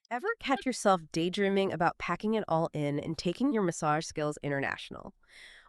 Ever catch yourself daydreaming about packing it all in and taking your massage skills international?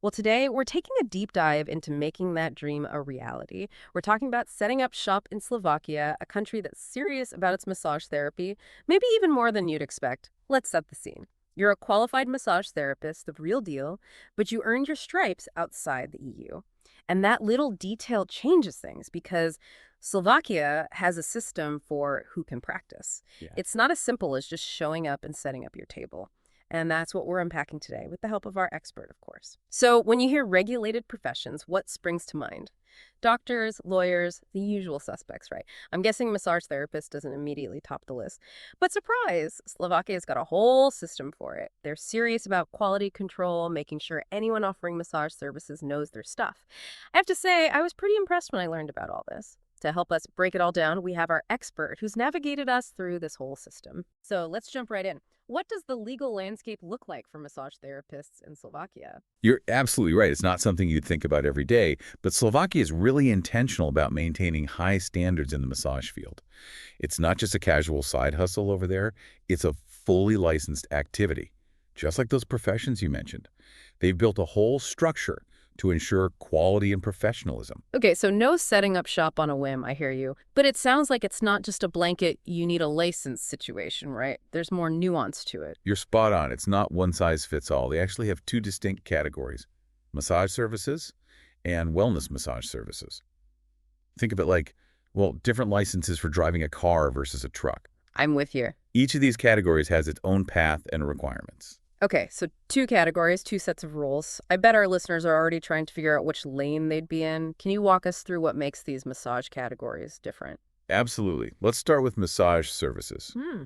Well, today we're taking a deep dive into making that dream a reality. We're talking about setting up shop in Slovakia, a country that's serious about its massage therapy, maybe even more than you'd expect. Let's set the scene. You're a qualified massage therapist, the real deal, but you earned your stripes outside the EU. And that little detail changes things because Slovakia has a system for who can practice. Yeah. It's not as simple as just showing up and setting up your table. And that's what we're unpacking today with the help of our expert, of course. So, when you hear regulated professions, what springs to mind? Doctors, lawyers, the usual suspects, right? I'm guessing massage therapist doesn't immediately top the list. But surprise, Slovakia's got a whole system for it. They're serious about quality control, making sure anyone offering massage services knows their stuff. I have to say, I was pretty impressed when I learned about all this. To help us break it all down, we have our expert who's navigated us through this whole system. So let's jump right in. What does the legal landscape look like for massage therapists in Slovakia? You're absolutely right. It's not something you'd think about every day, but Slovakia is really intentional about maintaining high standards in the massage field. It's not just a casual side hustle over there, it's a fully licensed activity, just like those professions you mentioned. They've built a whole structure to ensure quality and professionalism. Okay, so no setting up shop on a whim, I hear you. But it sounds like it's not just a blanket, you need a license situation, right? There's more nuance to it. You're spot on. It's not one size fits all. They actually have two distinct categories: massage services and wellness massage services. Think of it like, well, different licenses for driving a car versus a truck. I'm with you. Each of these categories has its own path and requirements. Okay, so two categories, two sets of rules. I bet our listeners are already trying to figure out which lane they'd be in. Can you walk us through what makes these massage categories different? Absolutely. Let's start with massage services. Hmm.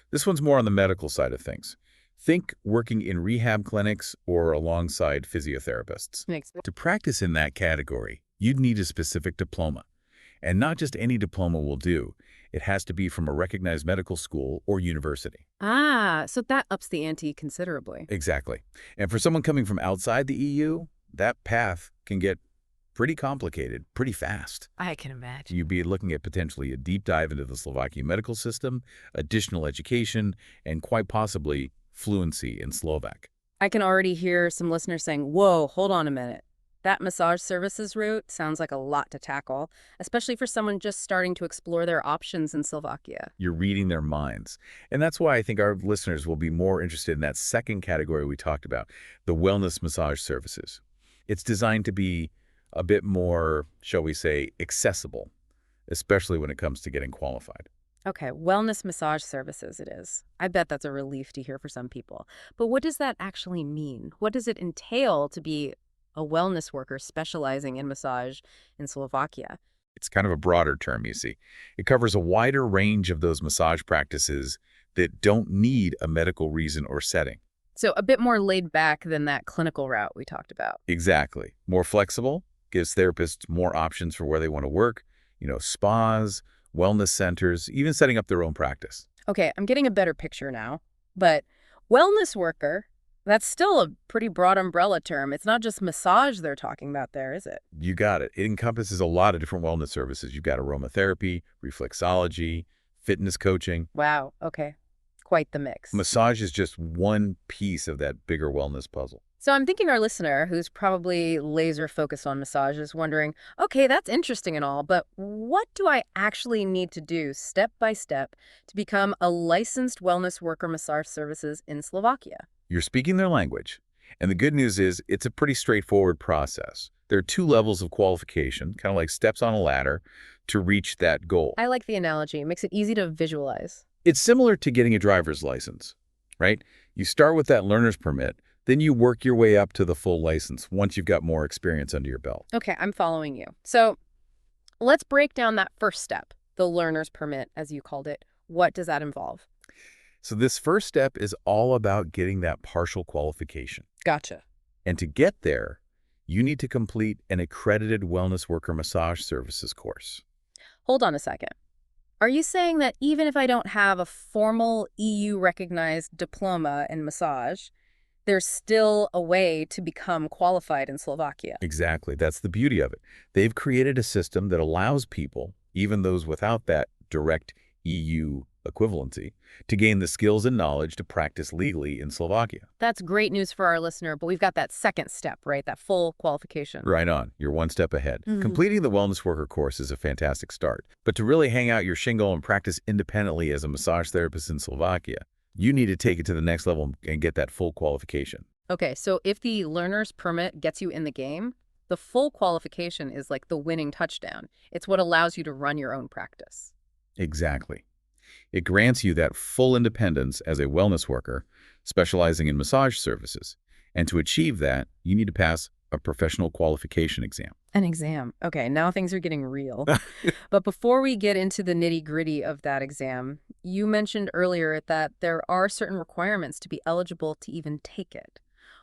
This one's more on the medical side of things. Think working in rehab clinics or alongside physiotherapists. Makes To practice in that category, you'd need a specific diploma. And not just any diploma will do. It has to be from a recognized medical school or university. So that ups the ante considerably. Exactly. And for someone coming from outside the EU, that path can get pretty complicated pretty fast. I can imagine. You'd be looking at potentially a deep dive into the Slovakian medical system, additional education, and quite possibly fluency in Slovak. I can already hear some listeners saying, whoa, hold on a minute. That massage services route sounds like a lot to tackle, especially for someone just starting to explore their options in Slovakia. You're reading their minds. And that's why I think our listeners will be more interested in that second category we talked about, the wellness massage services. It's designed to be a bit more, shall we say, accessible, especially when it comes to getting qualified. Okay, wellness massage services it is. I bet that's a relief to hear for some people. But what does that actually mean? What does it entail to be a wellness worker specializing in massage in Slovakia? It's kind of a broader term, you see. It covers a wider range of those massage practices that don't need a medical reason or setting. So a bit more laid back than that clinical route we talked about. Exactly. More flexible, gives therapists more options for where they want to work, spas, wellness centers, even setting up their own practice. Okay, I'm getting a better picture now. But wellness worker, that's still a pretty broad umbrella term. It's not just massage they're talking about there, is it? You got it. It encompasses a lot of different wellness services. You've got aromatherapy, reflexology, fitness coaching. Wow, okay. Quite the mix. Massage is just one piece of that bigger wellness puzzle. So I'm thinking our listener, who's probably laser focused on massage, is wondering, okay, that's interesting and all, but what do I actually need to do step by step to become a licensed wellness worker massage services in Slovakia? You're speaking their language. And the good news is it's a pretty straightforward process. There are two levels of qualification, kind of like steps on a ladder, to reach that goal. I like the analogy. It makes it easy to visualize. It's similar to getting a driver's license, right? You start with that learner's permit, then you work your way up to the full license once you've got more experience under your belt. Okay, I'm following you. So let's break down that first step, the learner's permit, as you called it. What does that involve? So this first step is all about getting that partial qualification. Gotcha. And to get there, you need to complete an accredited wellness worker massage services course. Hold on a second. Are you saying that even if I don't have a formal EU-recognized diploma in massage, there's still a way to become qualified in Slovakia? Exactly. That's the beauty of it. They've created a system that allows people, even those without that direct EU equivalency, to gain the skills and knowledge to practice legally in Slovakia. That's great news for our listener, but we've got that second step, right? That full qualification. Right on. You're one step ahead. Mhm. Completing the wellness worker course is a fantastic start. But to really hang out your shingle and practice independently as a massage therapist in Slovakia, you need to take it to the next level and get that full qualification. Okay, so if the learner's permit gets you in the game, the full qualification is like the winning touchdown. It's what allows you to run your own practice. Exactly. It grants you that full independence as a wellness worker, specializing in massage services. And to achieve that, you need to pass a professional qualification exam. An exam. Okay, now things are getting real. But before we get into the nitty-gritty of that exam, you mentioned earlier that there are certain requirements to be eligible to even take it.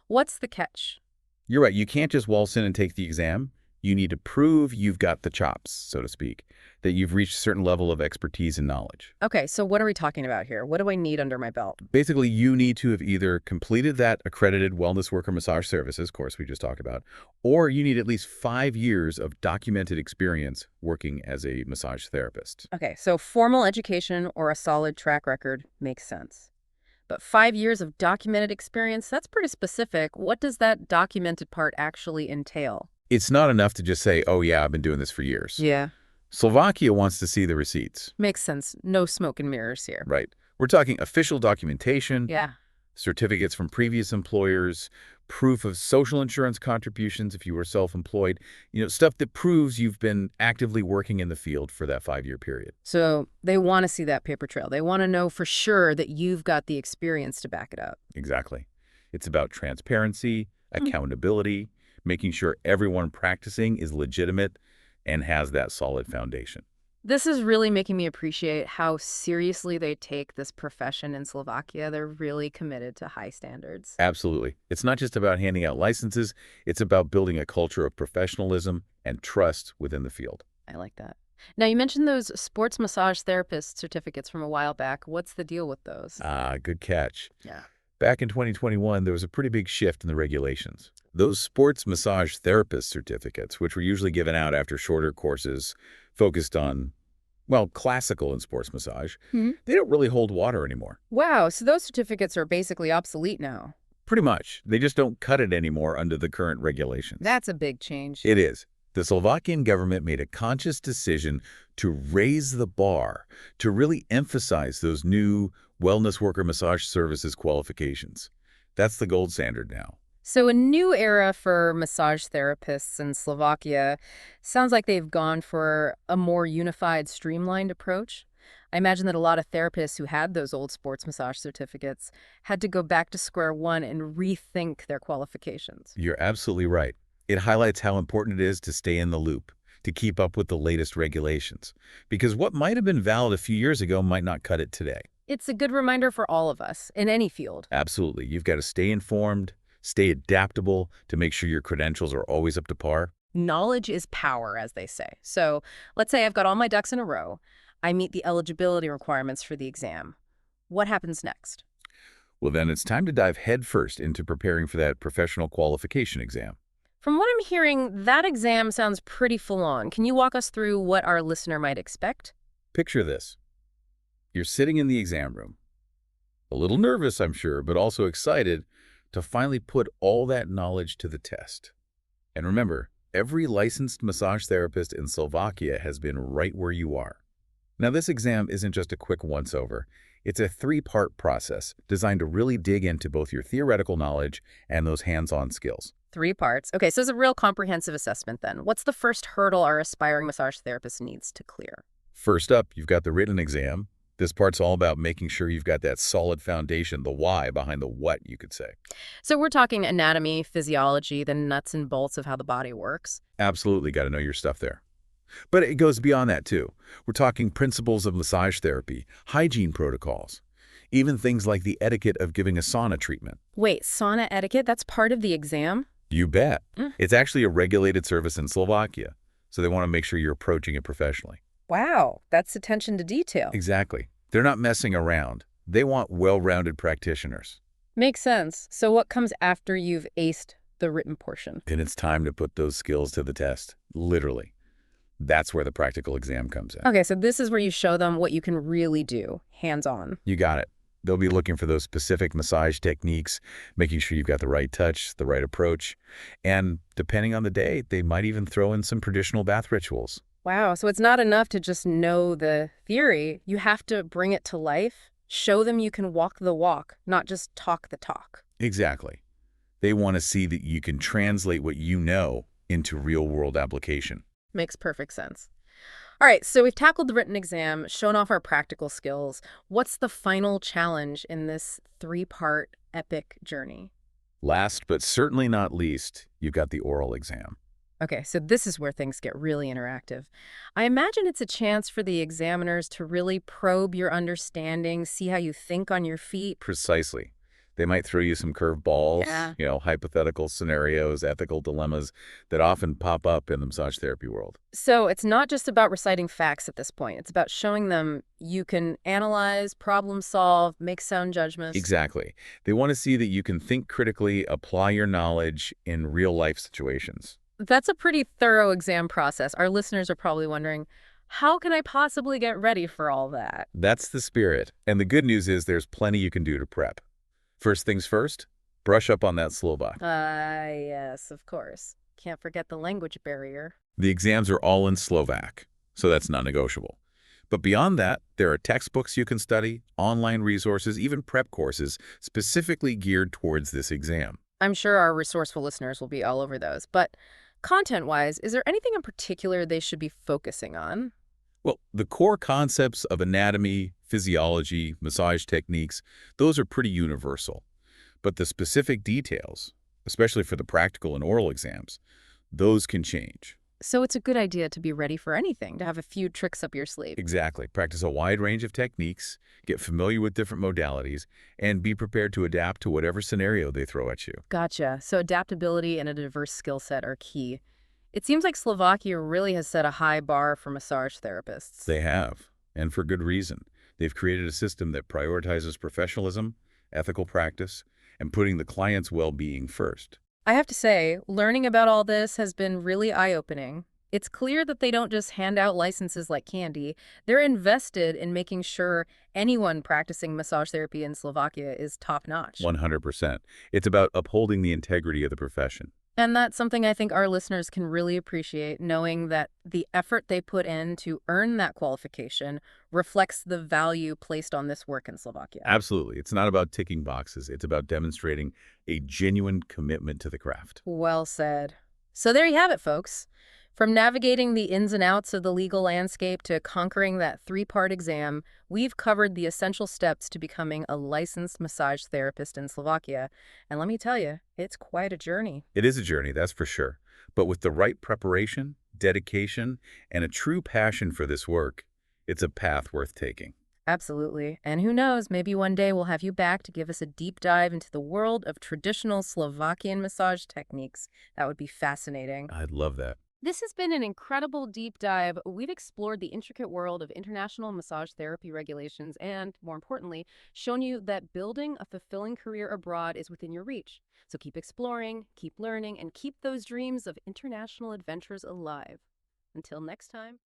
What's the catch? You're right. You can't just waltz in and take the exam. You need to prove you've got the chops, so to speak, that you've reached a certain level of expertise and knowledge. Okay, so what are we talking about here? What do I need under my belt? Basically, you need to have either completed that accredited wellness worker massage services course we just talked about, or you need at least 5 years of documented experience working as a massage therapist. Okay, so formal education or a solid track record makes sense. But 5 years of documented experience, that's pretty specific. What does that documented part actually entail? It's not enough to just say, oh yeah, I've been doing this for years. Yeah. Slovakia wants to see the receipts. Makes sense. No smoke and mirrors here. Right. We're talking official documentation, Yeah. certificates from previous employers, proof of social insurance contributions if you were self-employed, stuff that proves you've been actively working in the field for that 5-year period. So they want to see that paper trail. They want to know for sure that you've got the experience to back it up. Exactly. It's about transparency, accountability, making sure everyone practicing is legitimate and has that solid foundation. This is really making me appreciate how seriously they take this profession in Slovakia. They're really committed to high standards. Absolutely. It's not just about handing out licenses. It's about building a culture of professionalism and trust within the field. I like that. Now, you mentioned those sports massage therapist certificates from a while back. What's the deal with those? Good catch. Yeah. Back in 2021, there was a pretty big shift in the regulations. Those sports massage therapist certificates, which were usually given out after shorter courses focused on, well, classical and sports massage, they don't really hold water anymore. Wow, so those certificates are basically obsolete now. Pretty much. They just don't cut it anymore under the current regulations. That's a big change. It is. The Slovakian government made a conscious decision to raise the bar, to really emphasize those new wellness worker massage services qualifications. That's the gold standard now. So a new era for massage therapists in Slovakia. Sounds like they've gone for a more unified, streamlined approach. I imagine that a lot of therapists who had those old sports massage certificates had to go back to square one and rethink their qualifications. You're absolutely right. It highlights how important it is to stay in the loop, to keep up with the latest regulations. Because what might have been valid a few years ago might not cut it today. It's a good reminder for all of us, in any field. Absolutely. You've got to stay informed, stay adaptable to make sure your credentials are always up to par. Knowledge is power, as they say. So let's say I've got all my ducks in a row. I meet the eligibility requirements for the exam. What happens next? Well, then it's time to dive headfirst into preparing for that professional qualification exam. From what I'm hearing, that exam sounds pretty full-on. Can you walk us through what our listener might expect? Picture this. You're sitting in the exam room. A little nervous, I'm sure, but also excited to finally put all that knowledge to the test. And remember, every licensed massage therapist in Slovakia has been right where you are. Now, this exam isn't just a quick once-over. It's a 3-part process designed to really dig into both your theoretical knowledge and those hands-on skills. 3 parts. Okay, so it's a real comprehensive assessment then. What's the first hurdle our aspiring massage therapist needs to clear? First up, you've got the written exam. This part's all about making sure you've got that solid foundation, the why behind the what, you could say. So we're talking anatomy, physiology, the nuts and bolts of how the body works. Absolutely got to know your stuff there. But it goes beyond that, too. We're talking principles of massage therapy, hygiene protocols, even things like the etiquette of giving a sauna treatment. Wait, sauna etiquette? That's part of the exam? You bet. It's actually a regulated service in Slovakia, so they want to make sure you're approaching it professionally. Wow, that's attention to detail. Exactly. They're not messing around. They want well-rounded practitioners. Makes sense. So what comes after you've aced the written portion? Then it's time to put those skills to the test, literally. That's where the practical exam comes in. Okay, so this is where you show them what you can really do, hands-on. You got it. They'll be looking for those specific massage techniques, making sure you've got the right touch, the right approach. And depending on the day, they might even throw in some traditional bath rituals. Wow, so it's not enough to just know the theory. You have to bring it to life, show them you can walk the walk, not just talk the talk. Exactly. They want to see that you can translate what you know into real-world application. Makes perfect sense. All right, so we've tackled the written exam, shown off our practical skills. What's the final challenge in this three-part epic journey? Last but certainly not least, you've got the oral exam. Okay, so this is where things get really interactive. I imagine it's a chance for the examiners to really probe your understanding, see how you think on your feet. Precisely. They might throw you some curveballs, Yeah. hypothetical scenarios, ethical dilemmas that often pop up in the massage therapy world. So it's not just about reciting facts at this point. It's about showing them you can analyze, problem solve, make sound judgments. Exactly. They want to see that you can think critically, apply your knowledge in real-life situations. That's a pretty thorough exam process. Our listeners are probably wondering, how can I possibly get ready for all that? That's the spirit. And the good news is there's plenty you can do to prep. First things first, brush up on that Slovak. Yes, of course. Can't forget the language barrier. The exams are all in Slovak, so that's non-negotiable. But beyond that, there are textbooks you can study, online resources, even prep courses specifically geared towards this exam. I'm sure our resourceful listeners will be all over those. But content-wise, is there anything in particular they should be focusing on? Well, the core concepts of anatomy, physiology, massage techniques, those are pretty universal. But the specific details, especially for the practical and oral exams, those can change. So it's a good idea to be ready for anything, to have a few tricks up your sleeve. Exactly. Practice a wide range of techniques, get familiar with different modalities, and be prepared to adapt to whatever scenario they throw at you. Gotcha. So adaptability and a diverse skill set are key. It seems like Slovakia really has set a high bar for massage therapists. They have, and for good reason. They've created a system that prioritizes professionalism, ethical practice, and putting the client's well-being first. I have to say, learning about all this has been really eye-opening. It's clear that they don't just hand out licenses like candy. They're invested in making sure anyone practicing massage therapy in Slovakia is top-notch. 100%. It's about upholding the integrity of the profession. And that's something I think our listeners can really appreciate, knowing that the effort they put in to earn that qualification reflects the value placed on this work in Slovakia. Absolutely. It's not about ticking boxes. It's about demonstrating a genuine commitment to the craft. Well said. So there you have it, folks. From navigating the ins and outs of the legal landscape to conquering that three-part exam, we've covered the essential steps to becoming a licensed massage therapist in Slovakia. And let me tell you, it's quite a journey. It is a journey, that's for sure. But with the right preparation, dedication, and a true passion for this work, it's a path worth taking. Absolutely. And who knows, maybe one day we'll have you back to give us a deep dive into the world of traditional Slovakian massage techniques. That would be fascinating. I'd love that. This has been an incredible deep dive. We've explored the intricate world of international massage therapy regulations and, more importantly, shown you that building a fulfilling career abroad is within your reach. So keep exploring, keep learning, and keep those dreams of international adventures alive. Until next time.